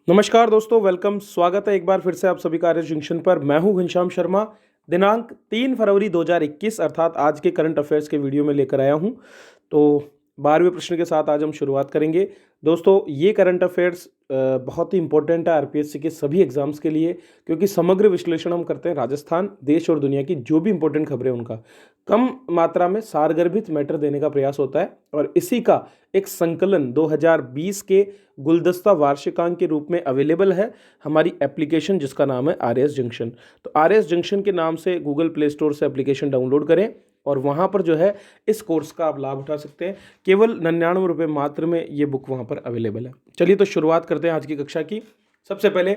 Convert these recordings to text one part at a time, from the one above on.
नमस्कार दोस्तों, वेलकम। स्वागत है एक बार फिर से आप सभी का आर एस जंक्शन पर। मैं हूं घनश्याम शर्मा। दिनांक 3 फरवरी 2021 अर्थात आज के करंट अफेयर्स के वीडियो में लेकर आया हूं। तो 12वें प्रश्न के साथ आज हम शुरुआत करेंगे। दोस्तों, ये करंट अफेयर्स बहुत ही इंपॉर्टेंट है आरपीएससी के सभी एग्जाम्स के लिए, क्योंकि समग्र विश्लेषण हम करते हैं राजस्थान, देश और दुनिया की जो भी इंपॉर्टेंट खबरें उनका कम मात्रा में सारगर्भित मैटर देने का प्रयास होता है। और इसी का एक संकलन 2020 के गुलदस्ता वार्षिकांक के रूप में अवेलेबल है हमारी एप्लीकेशन, जिसका नाम है आर एस जंक्शन। तो आर एस जंक्शन के नाम से गूगल प्ले स्टोर से एप्लीकेशन डाउनलोड करें और वहाँ पर जो है इस कोर्स का आप लाभ उठा सकते हैं। केवल 99 रुपये मात्र में ये बुक वहाँ पर अवेलेबल है। चलिए तो शुरुआत करते हैं आज की कक्षा की। सबसे पहले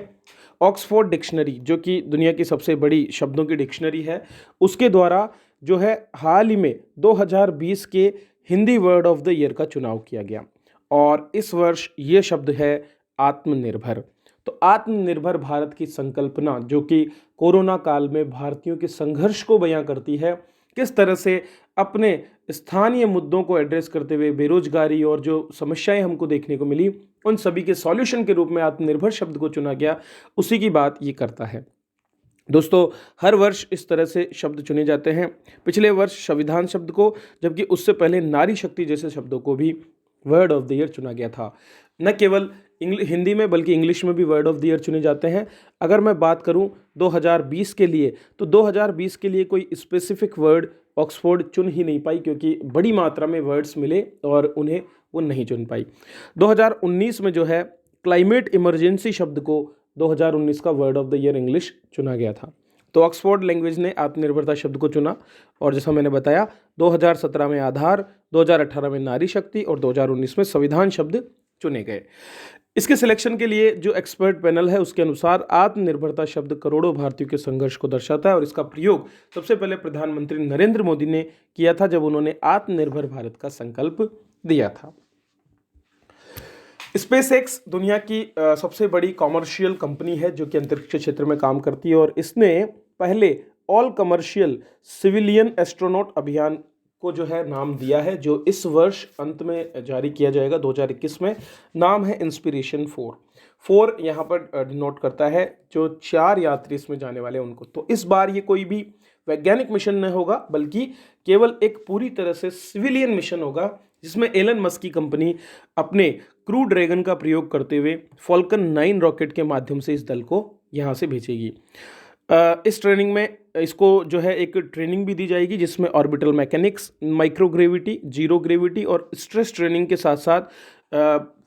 ऑक्सफोर्ड डिक्शनरी, जो कि दुनिया की सबसे बड़ी शब्दों की डिक्शनरी है, उसके द्वारा जो है हाल ही में 2020 के Hindi word of the year का चुनाव किया गया और इस वर्ष ये शब्द है आत्मनिर्भर। तो आत्मनिर्भर भारत की संकल्पना, जो कि कोरोना काल में भारतीयों के संघर्ष को बयां करती है, किस तरह से अपने स्थानीय मुद्दों को एड्रेस करते हुए बेरोजगारी और जो समस्याएं हमको देखने को मिली, उन सभी के सॉल्यूशन के रूप में आत्मनिर्भर शब्द को चुना गया, उसी की बात ये करता है। दोस्तों, हर वर्ष इस तरह से शब्द चुने जाते हैं। पिछले वर्ष संविधान शब्द को, जबकि उससे पहले नारी शक्ति जैसे शब्दों को भी वर्ड ऑफ द ईयर चुना गया था। न केवल हिंदी में बल्कि इंग्लिश में भी वर्ड ऑफ द ईयर चुने जाते हैं। अगर मैं बात करूं 2020 के लिए, तो 2020 के लिए कोई स्पेसिफिक वर्ड ऑक्सफोर्ड चुन ही नहीं पाई, क्योंकि बड़ी मात्रा में वर्ड्स मिले और उन्हें वो नहीं चुन पाई। 2019 में जो है क्लाइमेट इमरजेंसी शब्द को 2019 का word of the year English चुना गया था। तो ऑक्सफोर्ड लैंग्वेज ने आत्मनिर्भरता शब्द को चुना और जैसा मैंने बताया 2017 में आधार, 2018 में नारी शक्ति और 2019 में संविधान शब्द चुने गए। इसके सिलेक्शन के लिए जो एक्सपर्ट पैनल है, उसके अनुसार आत्मनिर्भरता शब्द करोड़ों भारतीयों के संघर्ष को दर्शाता है और इसका प्रयोग सबसे पहले प्रधानमंत्री नरेंद्र मोदी ने किया था जब उन्होंने आत्मनिर्भर भारत का संकल्प दिया था। स्पेस एक्स दुनिया की सबसे बड़ी कॉमर्शियल कंपनी है जो कि अंतरिक्ष क्षेत्र में काम करती है और इसने पहले ऑल कमर्शियल सिविलियन एस्ट्रोनॉट अभियान को जो है नाम दिया है, जो इस वर्ष अंत में जारी किया जाएगा 2021 में। नाम है इंस्पिरेशन 4 यहाँ पर डिनोट करता है जो 4 यात्री इसमें जाने वाले हैं उनको। तो इस बार ये कोई भी वैज्ञानिक मिशन नहीं होगा, बल्कि केवल एक पूरी तरह से सिविलियन मिशन होगा, जिसमें एलन मस्क की कंपनी अपने क्रू ड्रैगन का प्रयोग करते हुए फॉल्कन 9 रॉकेट के माध्यम से इस दल को यहाँ से भेजेगी। इस ट्रेनिंग में इसको जो है एक ट्रेनिंग भी दी जाएगी, जिसमें orbital mechanics, microgravity, zero gravity और स्ट्रेस ट्रेनिंग के साथ साथ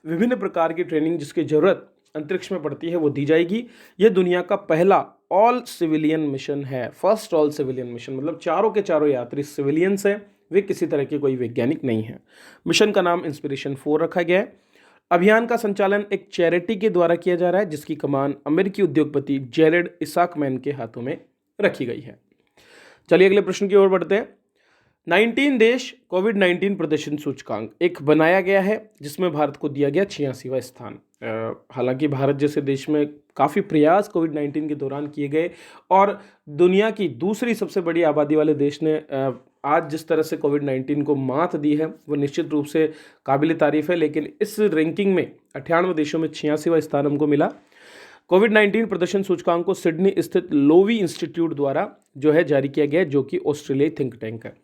विभिन्न प्रकार की ट्रेनिंग जिसकी ज़रूरत अंतरिक्ष में पड़ती है वो दी जाएगी। ये दुनिया का पहला ऑल सिविलियन मिशन है। फर्स्ट ऑल सिविलियन मिशन मतलब चारों के चारों यात्री सिविलियंस हैं, वे किसी तरह के कोई वैज्ञानिक नहीं है। मिशन का नाम इंस्पिरेशन 4 रखा गया है। अभियान का संचालन एक चैरिटी के द्वारा किया जा रहा है, जिसकी कमान अमेरिकी उद्योगपति जेरेड इसाकमैन के हाथों में रखी गई है। चलिए अगले प्रश्न की ओर बढ़ते हैं। 19 देश कोविड-19 प्रदर्शन सूचकांक एक बनाया गया है, जिसमें भारत को दिया गया 86वां स्थान। हालांकि भारत जैसे देश में काफ़ी प्रयास कोविड-19 के दौरान किए गए और दुनिया की दूसरी सबसे बड़ी आबादी वाले देश ने आज जिस तरह से कोविड-19 को मात दी है वो निश्चित रूप से काबिल तारीफ है। लेकिन इस रैंकिंग में 98 देशों में 86वां स्थान हमको मिला। कोविड-19 प्रदर्शन सूचकांक को सिडनी स्थित लोवी इंस्टीट्यूट द्वारा जो है जारी किया गया है, जो कि ऑस्ट्रेलियाई थिंक टैंक है।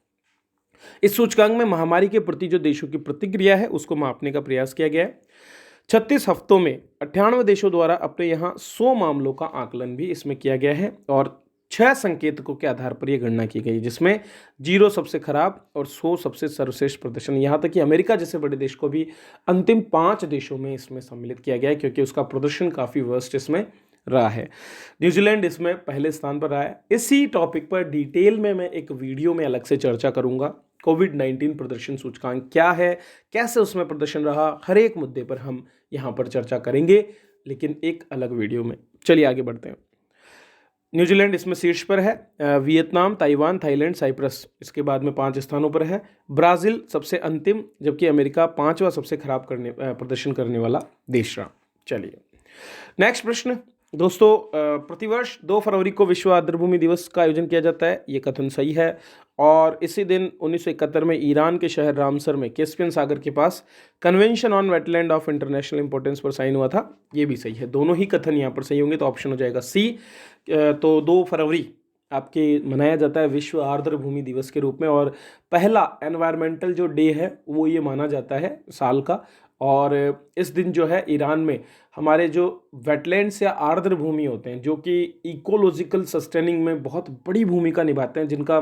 इस सूचकांक में महामारी के प्रति जो देशों की प्रतिक्रिया है उसको मापने का प्रयास किया गया है। 36 हफ्तों में 98 देशों द्वारा अपने यहाँ 100 मामलों का आकलन भी इसमें किया गया है और 6 संकेतकों के आधार पर यह गणना की गई, जिसमें 0 सबसे खराब और 100 सबसे सर्वश्रेष्ठ प्रदर्शन। यहाँ तक कि अमेरिका जैसे बड़े देश को भी अंतिम 5 देशों में इसमें सम्मिलित किया गया है, क्योंकि उसका प्रदर्शन काफ़ी वर्स्ट इसमें रहा है। न्यूजीलैंड इसमें पहले स्थान पर रहा है। इसी टॉपिक पर डिटेल में मैं एक वीडियो में अलग से चर्चा करूंगा। कोविड-19 प्रदर्शन सूचकांक क्या है, कैसे उसमें प्रदर्शन रहा, हर एक मुद्दे पर हम यहाँ पर चर्चा करेंगे, लेकिन एक अलग वीडियो में। चलिए आगे बढ़ते हैं। न्यूजीलैंड इसमें शीर्ष पर है। वियतनाम, ताइवान, थाईलैंड, साइप्रस इसके बाद में 5 स्थानों पर है। ब्राज़ील सबसे अंतिम, जबकि अमेरिका 5वां सबसे खराब प्रदर्शन करने वाला देश रहा। चलिए नेक्स्ट प्रश्न। दोस्तों प्रतिवर्ष 2 फरवरी को विश्व आर्द्रभूमि दिवस का आयोजन किया जाता है, ये कथन सही है। और इसी दिन 1971 में ईरान के शहर रामसर में कैस्पियन सागर के पास convention on wetland of international importance पर साइन हुआ था, ये भी सही है। दोनों ही कथन यहाँ पर सही होंगे, तो ऑप्शन हो जाएगा सी। तो 2 फरवरी आपके मनाया जाता है विश्व आर्द्रभूमि दिवस के रूप में, और पहला एनवायरमेंटल जो डे है वो ये माना जाता है साल का। और इस दिन जो है ईरान में हमारे जो वेटलैंड्स या आर्द्र भूमि होते हैं, जो कि इकोलॉजिकल सस्टेनिंग में बहुत बड़ी भूमिका निभाते हैं, जिनका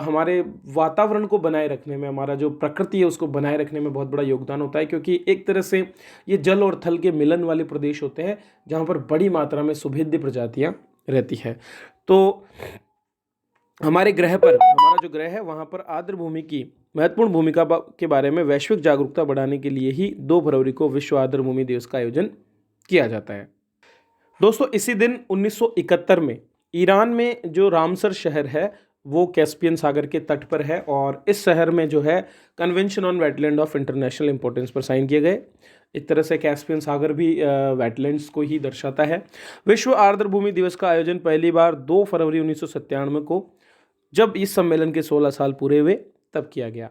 हमारे वातावरण को बनाए रखने में, हमारा जो प्रकृति है उसको बनाए रखने में बहुत बड़ा योगदान होता है, क्योंकि एक तरह से ये जल और थल के मिलन वाले प्रदेश होते हैं जहाँ पर बड़ी मात्रा में सुभेद्य प्रजातियाँ रहती है। तो हमारे ग्रह पर, हमारा जो ग्रह है वहाँ पर आर्द्र भूमि की महत्वपूर्ण भूमिका के बारे में वैश्विक जागरूकता बढ़ाने के लिए ही 2 फरवरी को विश्व आर्द्र भूमि दिवस का आयोजन किया जाता है। दोस्तों इसी दिन 1971 में ईरान में जो रामसर शहर है वो कैस्पियन सागर के तट पर है, और इस शहर में जो है convention on wetland of international importance पर साइन किए गए। एक तरह से कैस्पियन सागर भी वेटलैंड्स को ही दर्शाता है। विश्व आर्द्र भूमि दिवस का आयोजन पहली बार 2 फरवरी 1997 को, जब इस सम्मेलन के 16 साल पूरे हुए, तब किया गया।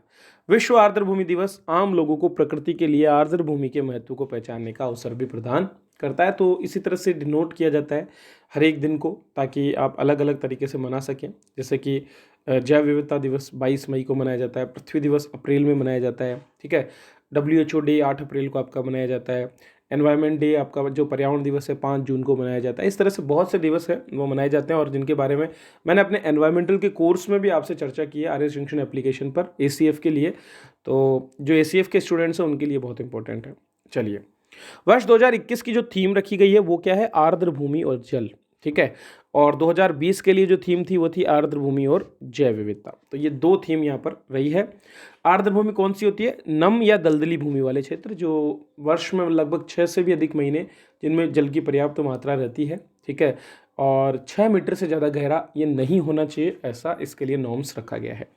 विश्व आर्द्र भूमि दिवस आम लोगों को प्रकृति के लिए आर्द्र भूमि के महत्व को पहचानने का अवसर भी प्रदान करता है। तो इसी तरह से डिनोट किया जाता है हर एक दिन को, ताकि आप अलग अलग तरीके से मना सकें। जैसे कि जैव विविधता दिवस 22 मई को मनाया जाता है, पृथ्वी दिवस अप्रैल में मनाया जाता है, ठीक है। WHO डे 8 अप्रैल को आपका मनाया जाता है। एनवायरनमेंट डे आपका जो पर्यावरण दिवस है 5 जून को मनाया जाता है। इस तरह से बहुत से दिवस हैं वो मनाए जाते हैं, और जिनके बारे में मैंने अपने एनवायरमेंटल के कोर्स में भी आपसे चर्चा की है, आर्य जंक्शन एप्लीकेशन पर ACF के लिए। तो जो ACF के स्टूडेंट्स हैं उनके लिए बहुत इंपॉर्टेंट है। चलिए, वर्ष 2021 की जो थीम रखी गई है वो क्या है? आर्द्र भूमि और जल, ठीक है। और 2020 के लिए जो थीम थी वो थी आर्द्र भूमि और जैव विविधता। तो ये 2 थीम यहाँ पर रही है। आर्द्र भूमि कौन सी होती है? नम या दलदली भूमि वाले क्षेत्र, जो वर्ष में लगभग 6 से भी अधिक महीने जिनमें जल की पर्याप्त मात्रा रहती है, ठीक है। और 6 मीटर से ज़्यादा गहरा ये नहीं होना चाहिए, ऐसा इसके लिए नॉर्म्स रखा गया है।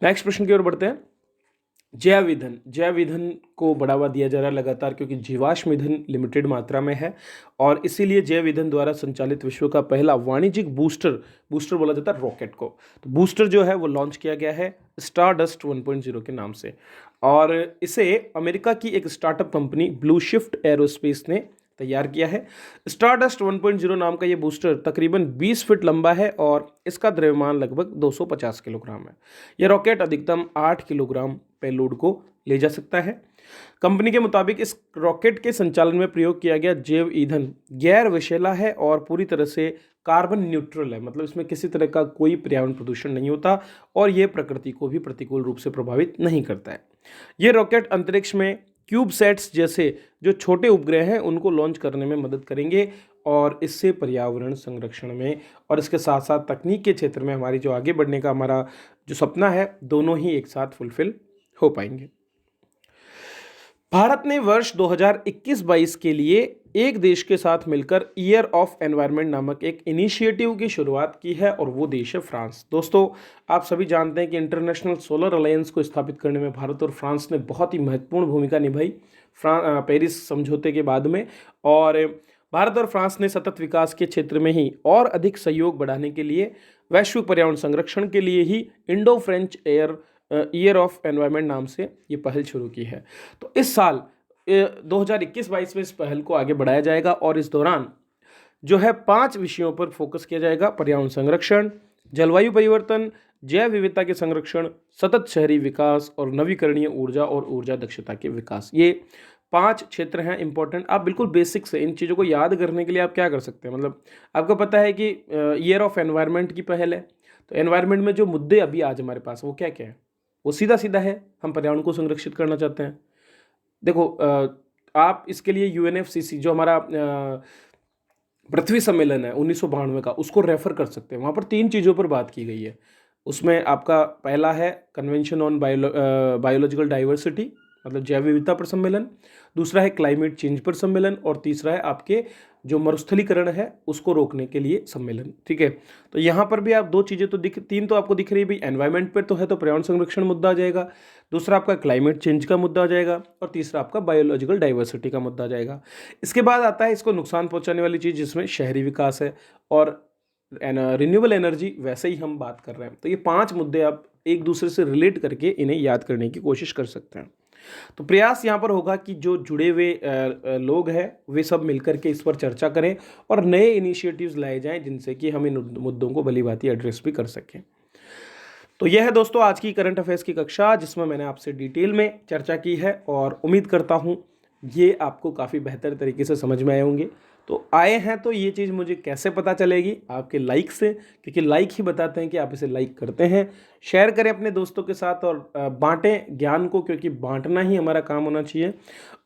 नेक्स्ट प्रश्न की ओर बढ़ते हैं। जैव ईंधन, जैव ईंधन को बढ़ावा दिया जा रहा है लगातार, क्योंकि जीवाश्म ईंधन लिमिटेड मात्रा में है, और इसीलिए जैव ईंधन द्वारा संचालित विश्व का पहला वाणिज्यिक बूस्टर बोला जाता है रॉकेट को। तो बूस्टर जो है वो लॉन्च किया गया है स्टारडस्ट 1.0 के नाम से, और इसे अमेरिका की एक startup company blue shift aerospace ने तैयार किया है। स्टारडस्ट 1.0 नाम का ये बूस्टर तकरीबन 20 फीट लंबा है, और इसका द्रव्यमान लगभग 250 किलोग्राम है। यह रॉकेट अधिकतम 8 किलोग्राम पेलोड को ले जा सकता है। कंपनी के मुताबिक इस रॉकेट के संचालन में प्रयोग किया गया जैव ईंधन गैर विषैला है और पूरी तरह से कार्बन न्यूट्रल है, मतलब इसमें किसी तरह का कोई पर्यावरण प्रदूषण नहीं होता, और ये प्रकृति को भी प्रतिकूल रूप से प्रभावित नहीं करता है। ये रॉकेट अंतरिक्ष में क्यूबसैट्स जैसे जो छोटे उपग्रह हैं उनको लॉन्च करने में मदद करेंगे, और इससे पर्यावरण संरक्षण में और इसके साथ साथ तकनीक के क्षेत्र में हमारी जो आगे बढ़ने का हमारा जो सपना है, दोनों ही एक साथ फुलफिल हो पाएंगे। भारत ने वर्ष 2021-22 के लिए एक देश के साथ मिलकर ईयर ऑफ एनवायरनमेंट नामक एक इनिशिएटिव की शुरुआत की है, और वो देश है फ्रांस। दोस्तों आप सभी जानते हैं कि इंटरनेशनल सोलर अलायंस को स्थापित करने में भारत और फ्रांस ने बहुत ही महत्वपूर्ण भूमिका निभाई पेरिस समझौते के बाद में, और भारत और फ्रांस ने सतत विकास के क्षेत्र में ही और अधिक सहयोग बढ़ाने के लिए वैश्विक पर्यावरण संरक्षण के लिए ही Indo French year of environment नाम से ये पहल शुरू की है। तो इस साल 2021-22 में इस पहल को आगे बढ़ाया जाएगा, और इस दौरान जो है 5 विषयों पर फोकस किया जाएगा: पर्यावरण संरक्षण, जलवायु परिवर्तन, जैव विविधता के संरक्षण, सतत शहरी विकास, और नवीकरणीय ऊर्जा और ऊर्जा दक्षता के विकास। ये 5 क्षेत्र हैं इंपॉर्टेंट। आप बिल्कुल बेसिक से इन चीज़ों को याद करने के लिए आप क्या कर सकते हैं, मतलब आपको पता है कि ईयर ऑफ एनवायरनमेंट की पहल है, तो एनवायरनमेंट में जो मुद्दे अभी आज हमारे पास वो क्या क्या है? वो सीधा सीधा है, हम पर्यावरण को संरक्षित करना चाहते हैं। देखो आप इसके लिए UNFCCC जो हमारा पृथ्वी सम्मेलन है 1992 का, उसको रेफर कर सकते हैं। वहाँ पर 3 चीज़ों पर बात की गई है। उसमें आपका पहला है कन्वेंशन ऑन बायोलॉजिकल डाइवर्सिटी, मतलब जैव विविधता पर सम्मेलन, दूसरा है क्लाइमेट चेंज पर सम्मेलन, और तीसरा है आपके जो मरुस्थलीकरण है उसको रोकने के लिए सम्मेलन। ठीक है, तो यहाँ पर भी आप दो चीज़ें तो तीन तो आपको दिख रही है भाई, एनवायरमेंट पर तो है तो पर्यावरण संरक्षण मुद्दा आ जाएगा, दूसरा आपका क्लाइमेट चेंज का मुद्दा आ जाएगा, और तीसरा आपका बायोलॉजिकल डाइवर्सिटी का मुद्दा आ जाएगा। इसके बाद आता है इसको नुकसान पहुंचाने वाली चीज़, जिसमें शहरी विकास है और रिन्यूएबल एनर्जी, वैसे ही हम बात कर रहे हैं। तो ये 5 मुद्दे आप एक दूसरे से रिलेट करके इन्हें याद करने की कोशिश कर सकते हैं। तो प्रयास यहाँ पर होगा कि जो जुड़े हुए लोग हैं वे सब मिलकर के इस पर चर्चा करें और नए इनिशिएटिव्स लाए जाएं, जिनसे कि हम इन मुद्दों को भली भांति एड्रेस भी कर सकें। तो यह है दोस्तों आज की करंट अफेयर्स की कक्षा, जिसमें मैंने आपसे डिटेल में चर्चा की है और उम्मीद करता हूँ ये आपको काफ़ी बेहतर तरीके से समझ में आए होंगे। तो आए हैं तो ये चीज़ मुझे कैसे पता चलेगी? आपके लाइक से, क्योंकि लाइक ही बताते हैं कि आप इसे लाइक करते हैं। शेयर करें अपने दोस्तों के साथ और बांटें ज्ञान को, क्योंकि बांटना ही हमारा काम होना चाहिए।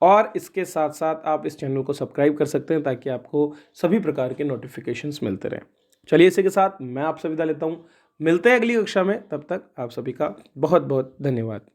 और इसके साथ साथ आप इस चैनल को सब्सक्राइब कर सकते हैं ताकि आपको सभी प्रकार के नोटिफिकेशंस मिलते रहें। चलिए, इसी के साथ मैं आपसे विदा लेता हूँ। मिलते हैं अगली कक्षा में, तब तक आप सभी का बहुत बहुत धन्यवाद।